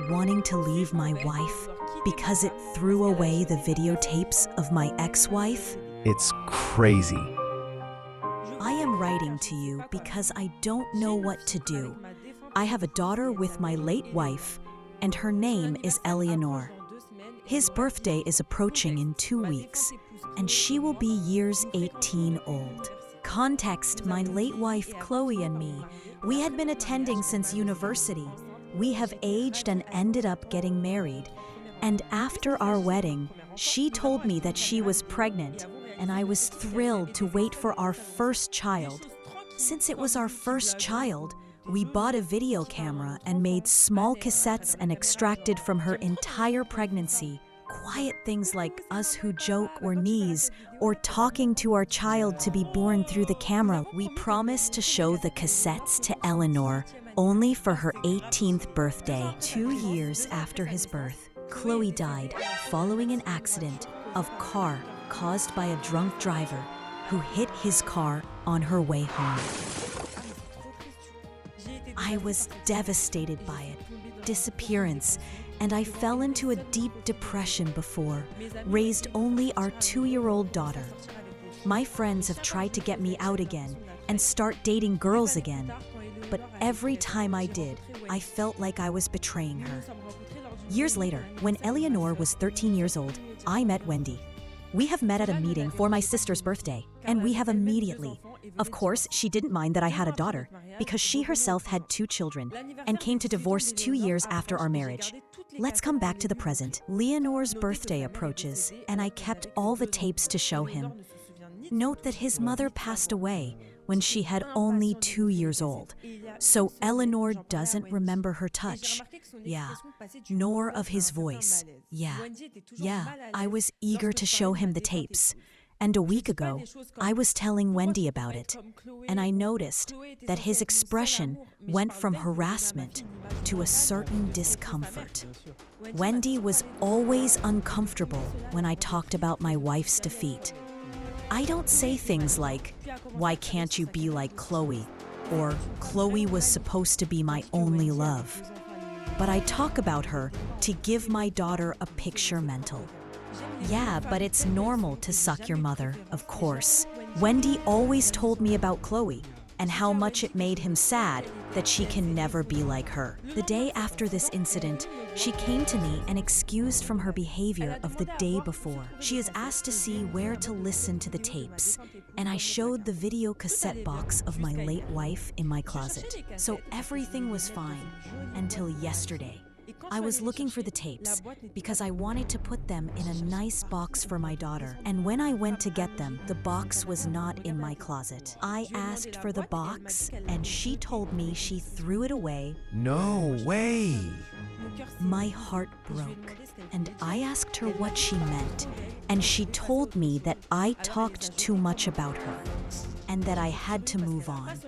wanting to leave my wife because it threw away the videotapes of my ex-wife? It's crazy. I am writing to you because I don't know what to do. I have a daughter with my late wife, and her name is Eleanor. His birthday is approaching in 2 weeks, and she will be years 18 old. Context: my late wife Chloe and me, we had been attending since university. We have aged and ended up getting married. And after our wedding, she told me that she was pregnant, and I was thrilled to wait for our first child. Since it was our first child, we bought a video camera and made small cassettes and extracted from her entire pregnancy quiet things like us who joke or sneeze, or talking to our child to be born through the camera. We promised to show the cassettes to Eleanor only for her 18th birthday. 2 years after his birth, Chloe died following an accident of car caused by a drunk driver who hit his car on her way home. I was devastated by it, disappearance, and I fell into a deep depression before, raised only our 2-year-old daughter. My friends have tried to get me out again and start dating girls again, but every time I did, I felt like I was betraying her. Years later, when Eleanor was 13 years old, I met Wendy. We have met at a meeting for my sister's birthday, and we have immediately. Of course, she didn't mind that I had a daughter, because she herself had 2 children, and came to divorce 2 years after our marriage. Let's come back to the present. Leonor's birthday approaches, and I kept all the tapes to show him. Note that his mother passed away when she had only 2 years old, so Eleanor doesn't remember her touch. Yeah, nor of his voice. Yeah, I was eager to show him the tapes. And a week ago, I was telling Wendy about it, and I noticed that his expression went from harassment to a certain discomfort. Wendy was always uncomfortable when I talked about my wife's defeat. I don't say things like, "Why can't you be like Chloe?" or "Chloe was supposed to be my only love." But I talk about her to give my daughter a picture mental. Yeah, but it's normal to suck your mother, of course. Wendy always told me about Chloe and how much it made him sad that she can never be like her. The day after this incident, she came to me and excused from her behavior of the day before. She is asked to see where to listen to the tapes, and I showed the video cassette box of my late wife in my closet. So everything was fine until yesterday. I was looking for the tapes because I wanted to put them in a nice box for my daughter. And when I went to get them, the box was not in my closet. I asked for the box, and she told me she threw it away. No way! My heart broke, and I asked her what she meant, and she told me that I talked too much about her, and that I had to move on.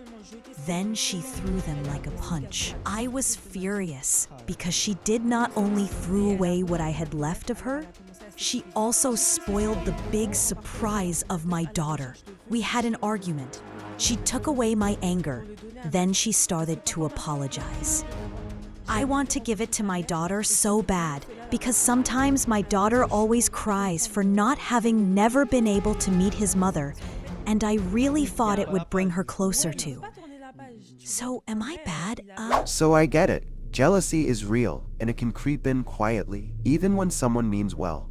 Then she threw them like a punch. I was furious because she did not only threw away what I had left of her, she also spoiled the big surprise of my daughter. We had an argument. She took away my anger. Then she started to apologize. I want to give it to my daughter so bad because sometimes my daughter always cries for not having never been able to meet his mother, and I really thought it would bring her closer to. So, am I bad? So I get it. Jealousy is real, and it can creep in quietly, even when someone means well.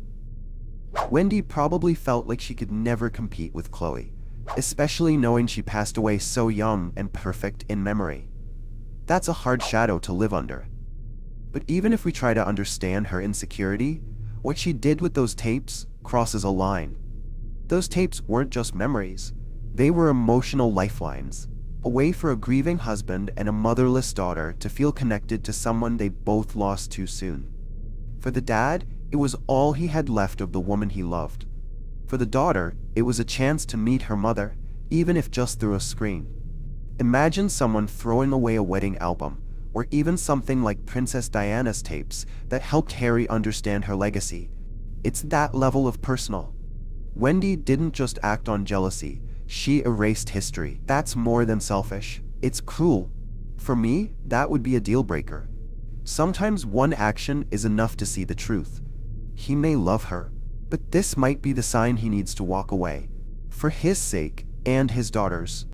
Wendy probably felt like she could never compete with Chloe, especially knowing she passed away so young and perfect in memory. That's a hard shadow to live under. But even if we try to understand her insecurity, what she did with those tapes crosses a line. Those tapes weren't just memories. They were emotional lifelines. A way for a grieving husband and a motherless daughter to feel connected to someone they both lost too soon. For the dad, it was all he had left of the woman he loved. For the daughter, it was a chance to meet her mother, even if just through a screen. Imagine someone throwing away a wedding album, or even something like Princess Diana's tapes that helped Harry understand her legacy. It's that level of personal. Wendy didn't just act on jealousy. She erased history. That's more than selfish. It's cruel. For me, that would be a deal breaker. Sometimes one action is enough to see the truth. He may love her, but this might be the sign he needs to walk away, for his sake and his daughter's.